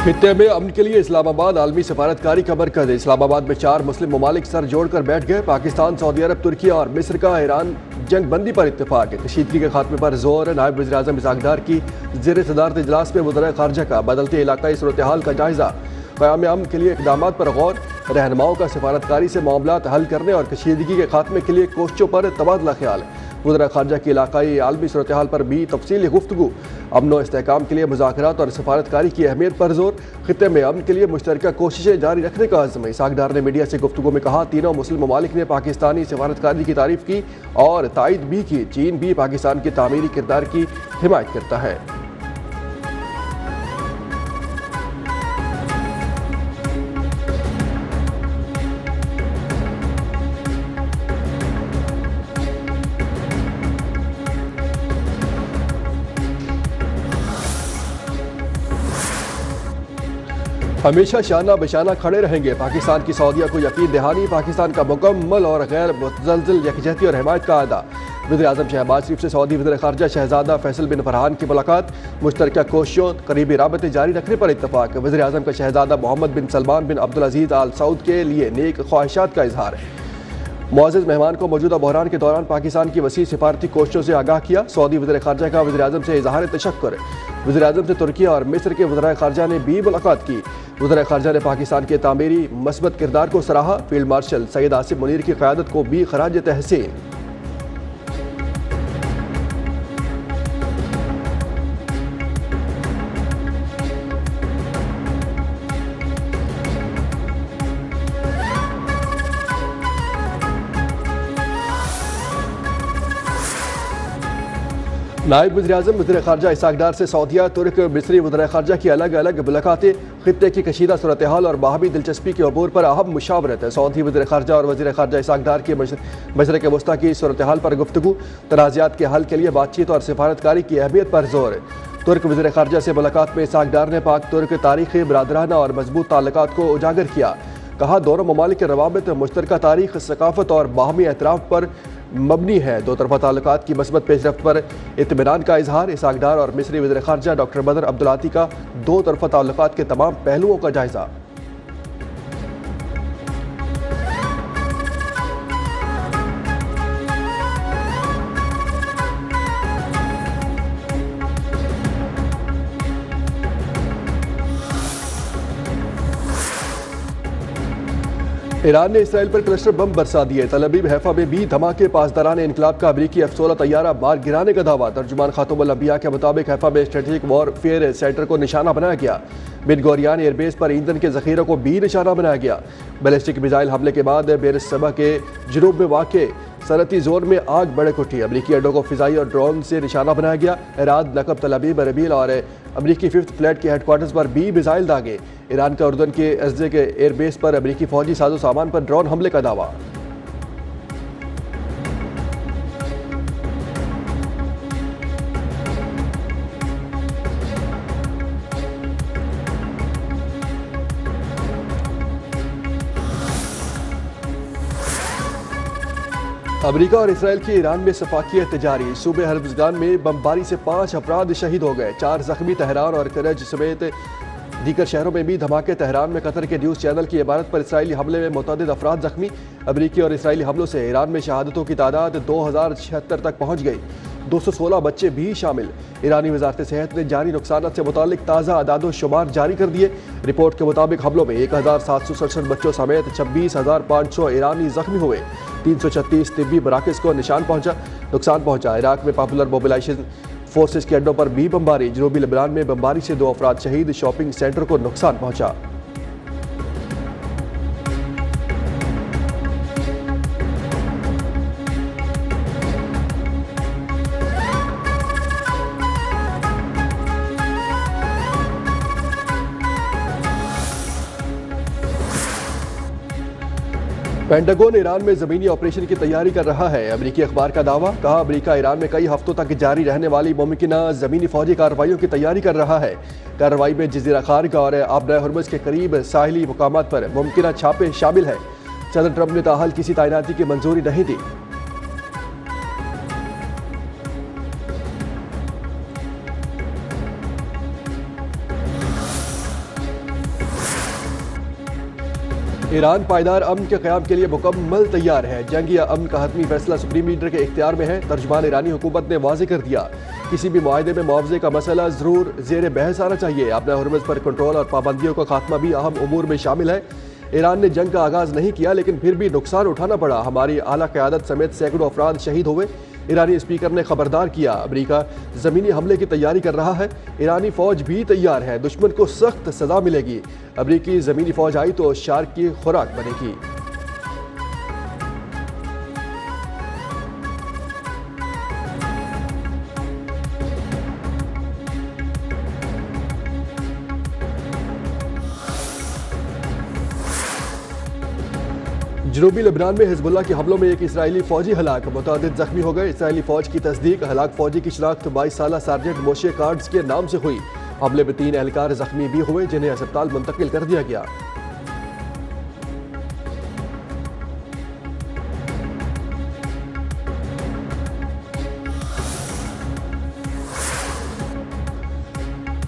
खित्ते में अमन के लिए इस्लामाबाद आलमी सफारतकारी का मरकज। इस्लामाबाद में 4 मुस्लिम ममालिक सर जोड़कर बैठ गए। पाकिस्तान, सऊदी अरब, तुर्की और मिस्र का ईरान जंग बंदी पर इत्तेफाक। कशीदगी के खात्मे पर जोर। नायब वज़ीर आज़म इसहाक डार की ज़ेर सदारत इजलास में वज़ीर ख़ारजा का बदलते इलाकाई सूरत हाल का जायजा। क़याम अमन के लिए इक़दाम पर गौर। रहनुमाओं का सफारतकारी से मामलात हल करने और कशीदगी के खात्मे के लिए कोशिशों पर तबादला ख्याल। वज़ीर ख़ारजा की इलाकाई आलमी सूरत हाल पर भी तफसीली गुफ्तगू। अमन व इस्तेहकाम के लिए मुज़ाकरात और सफारतकारी की अहमियत पर जोर। खित्ते में अमन के लिए मुश्तरका कोशिशें जारी रखने का अज़्म। इसहाक डार ने मीडिया से गुफ्तगू में कहा, तीनों मुस्लिम ममालिक ने पाकिस्तानी सफारतकारी की तारीफ की और तायद भी की। चीन भी पाकिस्तान के तामीरी किरदार की हिमायत करता है। हमेशा शाना बशाना खड़े रहेंगे। पाकिस्तान की सऊदीया को यकीन दहानी। पाकिस्तान का मुकम्मल और गैर मुतज़लज़िल यकजहती और हिमायत का अदा। वज़ीर आज़म शहबाज शरीफ से सऊदी वज़ीर ख़ारजा शहज़ादा फैसल बिन फरहान की मुलाकात। मुश्तरका कोशिशों करीबी राबते जारी रखने पर इत्तफ़ाक़। वज़ीर आज़म का शहज़ादा मोहम्मद बिन सलमान बिन अब्दुल अज़ीज़ आल सऊद के लिए नेक ख्वाहिशात का इजहार। मुअज़्ज़ज़ मेहमान को मौजूदा बहरान के दौरान पाकिस्तान की वसी सिफारती कोशिशों से आगाह किया। सऊदी वज़ीर ख़ारजा का वज़ीर आज़म से इजहार तशक्कुर। वज़ीर आज़म से तुर्की और मिस्र के वज़राए ख़ारजा ने भी मुलाकात की। वज़ीर ख़ारजा ने पाकिस्तान के तामीरी मस्बत किरदार को सराहा। फील्ड मार्शल सैयद आसिफ मुनीर की क़यादत को भी ख़राज तहसीन। नायब वज़ीर आज़म वज़ीर ख़ारजा इसहाक डार से सऊदीया, तुर्क, मिस्री वज़राए ख़ारजा की अलग अलग मुलाकातें। खित्ते की कशीदा सूरत हाल और बाहमी दिलचस्पी के अबूर पर अहम मुशावरत है। सऊदी वज़ीर ख़ारजा और वज़ीर ख़ारजा इसहाक डार की मशरक़ वस्ता की सूरत हाल पर गुफ्तगू। तनाज़ात के हल के लिए बातचीत और सफारतकारी की अहमियत पर जोर। तुर्क वज़ीर ख़ारजा से मुलाकात में इसहाक डार ने पाक तुर्क तारीख़ी, बरादराना और मजबूत ताल्लुकात को उजागर किया। कहा, दोनों ममालिक के रवाबित मुश्तरका तारीख़, सकाफ़त और बाहमी एतराफ़ पर मबनी है। दो तरफ़ा ताल्लुकात की मस्बत पेशरफ्त पर इत्मीनान का इजहार। इसहाक डार और मिस्री वज़ीर ख़ारजा डॉक्टर बदर अब्दुल आती का दो तरफ़ा ताल्लुकात के तमाम पहलुओं का जायज़ा। ईरान ने इसराइल पर क्लस्टर बम बरसा दिए। तल अवीव हैफा में भी धमाके। पासदारान इनकलाब का अमरीकी F-16 तैयारा मार गिराने का दावा। तर्जुमान खातमुल अंबिया के मुताबिक हैफा में स्ट्रेटेजिक वॉरफेयर सेंटर को निशाना बनाया गया। बिन गोरियान एयरबेस पर ईंधन के जखीरों को भी निशाना बनाया गया। बैलिस्टिक मिसाइल हमले के बाद बेरसबा के जुनूब में वाक़े सनती जोन में आग भड़क उठी। अमरीकी अड्डों को फिजाई और ड्रोन से निशाना बनाया गया। इराद, नकब, तल अवीव, अरबील और अमरीकी 5th फ्लैट के हेडक्वार्टर्स पर भी मिसाइल दागे। ईरान का उर्दन के अर्जे के एयरबेस पर अमरीकी फौजी साजो सामान पर ड्रोन हमले का दावा। अमरीका और इसराइल की ईरान में सफाकियत जारी। सूबे हर्बजगान में बमबारी से 5 अफराद शहीद हो गए, 4 जख्मी। तेहरान और करज समेत दीगर शहरों में भी धमाके। तेहरान में कतर के न्यूज़ चैनल की इबारत पर इसराइली हमले में मुतअद्दिद अफराद जख्मी। अमरीकी और इसराइली हमलों से ईरान में शहादतों की तादाद 2076 तक पहुँच गई। 216 बच्चे भी शामिल। ईरानी वजारत सेहत ने जानी नुकसान से मुतालिक ताज़ा अदादो शुमार जारी कर दिए। रिपोर्ट के मुताबिक हमलों में 1767 बच्चों समेत 26,500 ईरानी जख्मी हुए। 336 तिब्बी मराकज़ को नुकसान पहुंचा। इराक में पॉपुलर मोबिलाइजेशन फोर्सेस के अड्डों पर भी बमबारी। जनूबी लेबनान में बमबारी से 2 अफराद शहीद। शॉपिंग सेंटर को नुकसान पहुंचा। पेंटागन ईरान में ज़मीनी ऑपरेशन की तैयारी कर रहा है। अमरीकी अखबार का दावा। कहा, अमरीका ईरान में कई हफ्तों तक जारी रहने वाली मुमकिना ज़मीनी फौजी कार्रवाइयों की तैयारी कर रहा है। कार्रवाई में जज़ीरा खार्ग और आबनाए हुर्मुज़ के करीब साहिली मुकामात पर मुमकिना छापे शामिल है। सदर ट्रंप ने ताहल किसी तैनाती की मंजूरी नहीं दी। ईरान पायदार अमन के क़याम के लिए मुकम्मल तैयार है। जंग या अमन का हतमी फैसला सुप्रीम लीडर के इख्तियार में है। तर्जुमान ईरानी हुकूमत ने वाज़ेह कर दिया, किसी भी मुआहदे में मुआवजे का मसला ज़रूर ज़ेर बहस आना चाहिए। अपना हुर्मुज़ पर कंट्रोल और पाबंदियों का खात्मा भी अहम उमूर में शामिल है। ईरान ने जंग का आगाज़ नहीं किया, लेकिन फिर भी नुकसान उठाना पड़ा। हमारी आला क़यादत समेत सैकड़ों अफराद शहीद हुए। ईरानी स्पीकर ने खबरदार किया, अमेरिका ज़मीनी हमले की तैयारी कर रहा है। ईरानी फ़ौज भी तैयार है, दुश्मन को सख्त सज़ा मिलेगी। अमेरिकी ज़मीनी फ़ौज आई तो शार्क की खुराक बनेगी। जनूबी लेबनान में हिजबुल्लाह के हमलों में एक इसराइली फौजी हलाक, मुतअद्दिद जख्मी हो गए। इसराइली फौज की तस्दीक, हलाक फौजी की शनाख्त 22 साला सार्जेंट मोशे कार्ड्स के नाम से हुई। हमले में 3 एहलकार जख्मी भी हुए, जिन्हें अस्पताल मुंतकिल कर दिया गया।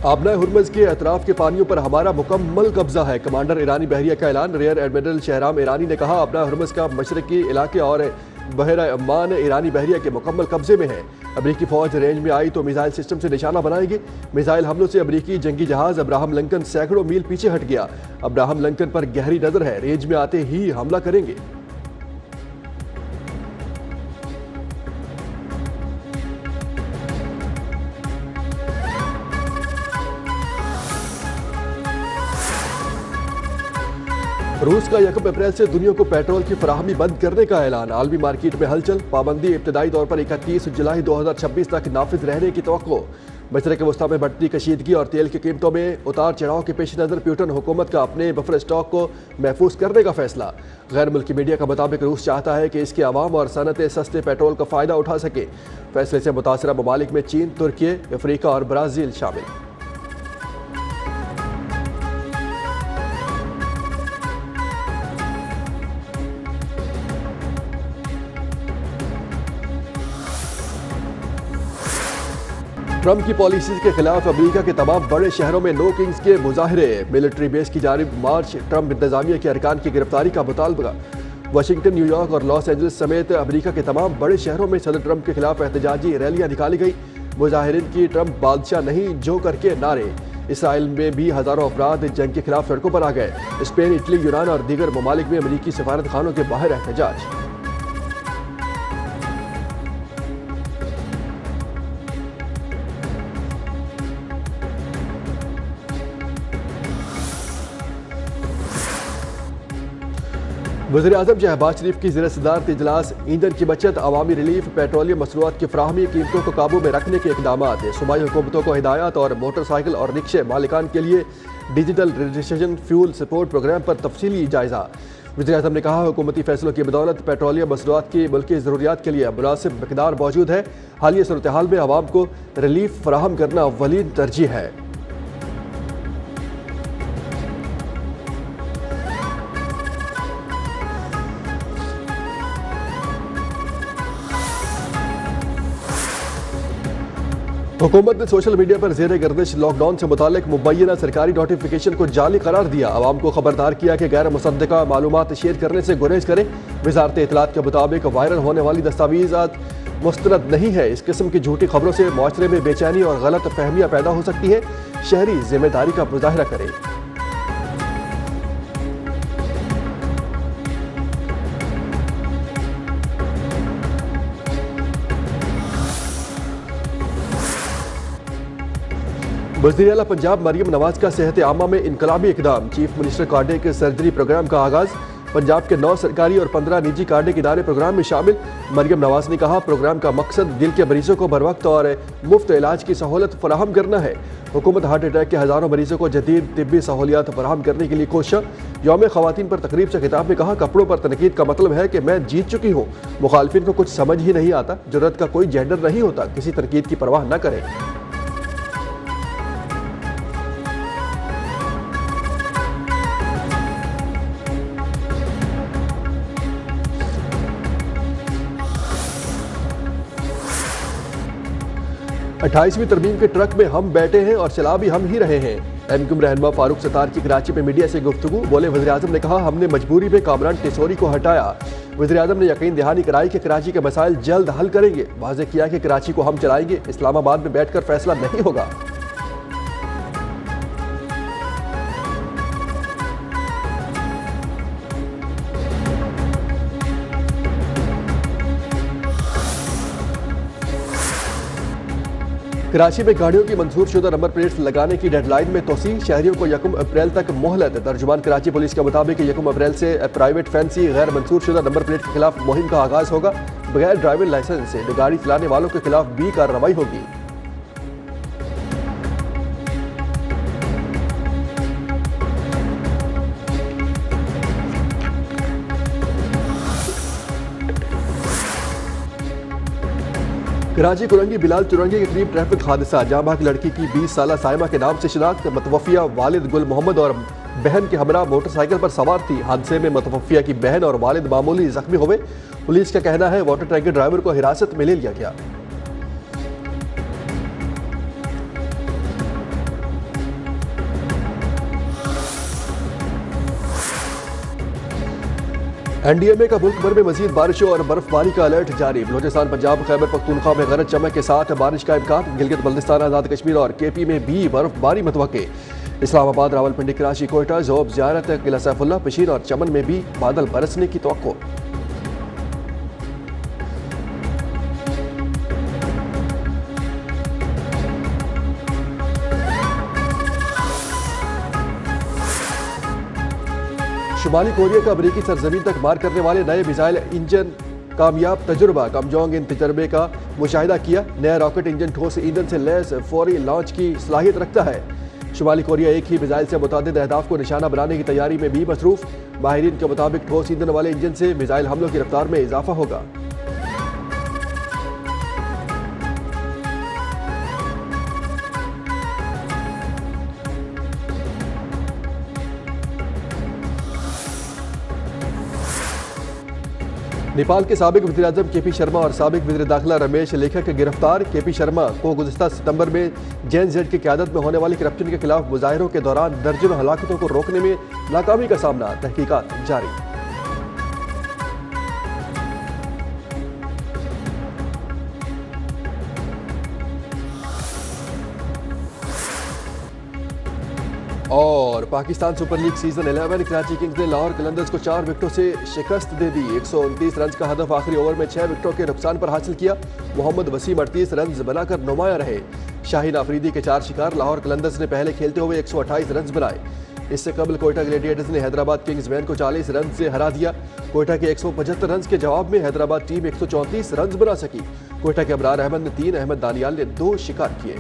आबनाए हुर्मुज़ के अतराफ के पानियों पर हमारा मुकम्मल कब्जा है। कमांडर ईरानी बहरिया का ऐलान। रियर एडमिरल शहराम ईरानी ने कहा, आबनाए हुर्मुज़ का मशरकी इलाके और बहरा अम्मान ईरानी बहरिया के मुकम्मल कब्जे में है। अमरीकी फौज रेंज में आई तो मिसाइल सिस्टम से निशाना बनाएगी। मिसाइल हमलों से अमरीकी जंगी जहाज अब्राहम लिंकन सैकड़ों मील पीछे हट गया। अब्राहम लिंकन पर गहरी नजर है, रेंज में आते ही हमला करेंगे। रूस का 1 अप्रैल से दुनिया को पेट्रोल की फराहमी बंद करने का ऐलान। आलमी मार्केट में हलचल, पाबंदी इब्तदाई तौर पर 31 जुलाई 2026 तक नाफिज रहने की तवक्को। मशरक़ वस्ता में बढ़ती कशीदगी और तेल की कीमतों में उतार चढ़ाव के पेश नज़र प्यूटन हुकूमत का अपने बफर स्टॉक को महफूज करने का फैसला। गैर मुल्की मीडिया के मुताबिक रूस चाहता है कि इसके अवाम और सनतें सस्ते पेट्रोल का फ़ायदा उठा सके। फैसले से मुतासरा ममालिक में चीन, तुर्की, अफ्रीका और ब्राज़ील शामिल। ट्रंप की पॉलिसीज के खिलाफ अमेरिका के तमाम बड़े शहरों में नो किंग्स के मुजाहरे। मिलिट्री बेस की जानिब मार्च, ट्रंप इंतजामिया के अरकान की गिरफ्तारी का मुतालबा। वाशिंगटन, न्यूयॉर्क और लॉस एंजलिस समेत अमेरिका के तमाम बड़े शहरों में सदर ट्रंप के खिलाफ एहतजाजी रैलियां निकाली गई। मुजाहिरीन की ट्रंप बादशाह नहीं जो करके नारे। इसराइल में भी हजारों अफराद जंग के खिलाफ सड़कों पर आ गए। स्पेन, इटली, यूनान और दीगर ममालिक में अमेरिकी सफारत खानों के बाहर एहतजाज। वज़ीर-ए-आज़म शहबाज शरीफ की ज़ेर सदारत इजलास। ईंधन की बचत, अवामी रिलीफ, पेट्रोलियम मसनूआत की फ्राहमी, कीमतों को काबू में रखने के इकदाम। सूबाई हुकूमतों को हिदायत और मोटरसाइकिल और रिक्शे मालिकान के लिए digital registration fuel support program पर तफसीली जायजा। वज़ीर-ए-आज़म ने कहा, हुकूमती फैसलों की बदौलत पेट्रोलियम मसनूआत की मुल्की ज़रूरियात के लिए मुनासिब मकदार मौजूद है। हालिया सूरत हाल में आवाम को रिलीफ फराहम करना अव्वलीन तरजीह है। हुकूमत ने सोशल मीडिया पर ज़ेर गर्दिश लॉकडाउन से मुतालिक मुबैना सरकारी नोटिफिकेशन को जाली करार दिया। आवाम को खबरदार किया कि गैर मुसद्दका मालूमात शेयर करने से गुरेज करें। वजारत इत्तलात के मुताबिक वायरल होने वाली दस्तावेज़ात मुस्तरद नहीं है। इस किस्म की झूठी खबरों से मुआशरे में बेचैनी और गलत फहमियाँ पैदा हो सकती है। शहरी जिम्मेदारी का मुजाहरा करें। वज़ीर आला पंजाब मरियम नवाज का सेहत आमा में इनकलाबी इकदाम। Chief minister cardiac surgery program का आगाज़। पंजाब के 9 सरकारी और 15 निजी कार्डियक इदारे प्रोग्राम में शामिल। मरियम नवाज ने कहा, प्रोग्राम का मकसद दिल के मरीजों को बरवक्त और मुफ्त इलाज की सहूलत फराहम करना है। हुकूमत हार्ट अटैक के हज़ारों मरीजों को जदीद तिब्बी सहूलियात फराहम करने के लिए कोशिश। यौम ख़वातीन पर तकरीब से खिताब में कहा, कपड़ों पर तनकीद का मतलब है कि मैं जीत चुकी हूँ। मुखालफिन को कुछ समझ ही नहीं आता। जुर्रत का कोई जेंडर नहीं होता। किसी तनकीद की परवाह न करें। अट्ठाईसवीं तरमीम के ट्रक में हम बैठे हैं और चला भी हम ही रहे हैं। एमक्यूएम रहनुमा फारूक सत्तार की कराची में मीडिया से गुफ्तगू, बोले वज़ीर-ए-आज़म ने कहा हमने मजबूरी में कामरान टेसोरी को हटाया। वज़ीर-ए-आज़म ने यकीन दहानी कराई कि कराची के मसाइल जल्द हल करेंगे। वाज़ेह किया कि कराची को हम चलाएंगे, इस्लामाबाद में बैठकर फैसला नहीं होगा। कराची में गाड़ियों की मंजूर शुदा नंबर प्लेट्स लगाने की डेडलाइन में तोसी, शहरियों को 1 अप्रैल तक मोहलत। तर्जुमान कराची पुलिस के मुताबिक 1 अप्रैल से प्राइवेट फैंसी गैर मंजूर शुदा नंबर प्लेट के खिलाफ मुहिम का आगाज होगा। बगैर ड्राइविंग लाइसेंस से गाड़ी चलाने वालों के खिलाफ भी कार्रवाई होगी। कराची कुरंगी बिलाल चुरंगी के करीब ट्रैफिक हादसा, जाँ भाग लड़की की 20 साला साइमा के नाम से शिनाख्त। मतवफिया वालिद गुल मोहम्मद और बहन के हमरा मोटरसाइकिल पर सवार थी। हादसे में मतवफिया की बहन और वालिद मामूली जख्मी हुए। पुलिस का कहना है वाटर टैंकर ड्राइवर को हिरासत में ले लिया गया। एनडीएमए का मुल्क भर में मजीद बारिशों और बर्फबारी का अलर्ट जारी। बलोचिस्तान, पंजाब, खैबर पख्तूनख्वा में गरज चमक के साथ बारिश का इम्कान। गिलगित बल्तिस्तान, आज़ाद कश्मीर और केपी में भी बर्फबारी मुतवक्के। इस्लामाबाद, रावलपिंडी, कराची, कोयटा, ज़ोब, ज़ियारत, किला सैफुल्ला, पिशीन और चमन में भी बादल बरसने की तवक्को। शुमाली कोरिया का अमरीकी सरजमीन तक मार करने वाले नए मिसाइल इंजन कामयाब तजुर्बा। कमजोंग इन तजर्बे का मुशाहिदा किया। नया रॉकेट इंजन ठोस ईंधन से लैस फौरी लॉन्च की सलाहियत रखता है। शुमाली कोरिया एक ही मिसाइल से मुतादिद अहदाफ को निशाना बनाने की तैयारी में भी मसरूफ। माहिरीन के मुताबिक ठोस ईंधन वाले इंजन से मिसाइल हमलों की रफ्तार में इजाफा होगा। नेपाल के साबिक वज़ीर-ए-आज़म केपी शर्मा और साबिक वज़ीर दाखिला रमेश लेखक गिरफ्तार। केपी शर्मा को गुज़िश्ता सितंबर में जेएनजेड की क़यादत में होने वाली करप्शन के खिलाफ मुजाहिरों के दौरान दर्जनों हलाकतों को रोकने में नाकामी का सामना। तहकीकात जारी। और Pakistan super league season 11 Karachi Kings ने लाहौर कलंदर्स को 4 विकेटों से शिकस्त दे दी। 129 रन का हदफ आखिरी ओवर में 6 विकेटों के नुकसान पर हासिल किया। मोहम्मद वसीम 38 रन बनाकर नुमाया रहे। शाहीन आफरीदी के 4 शिकार। लाहौर कलंदर्स ने पहले खेलते हुए 128 रन बनाए। इससे कबल कोयटा ग्लेडिएटर्स ने हैदराबाद किंग्स वैन को 40 रन से हरा दिया। कोयटा के 175 रन के जवाब में हैदराबाद टीम 134 रन बना सकी। कोयटा के अबरार अहमद ने 3, अहमद दानियाल ने 2 शिकार किए।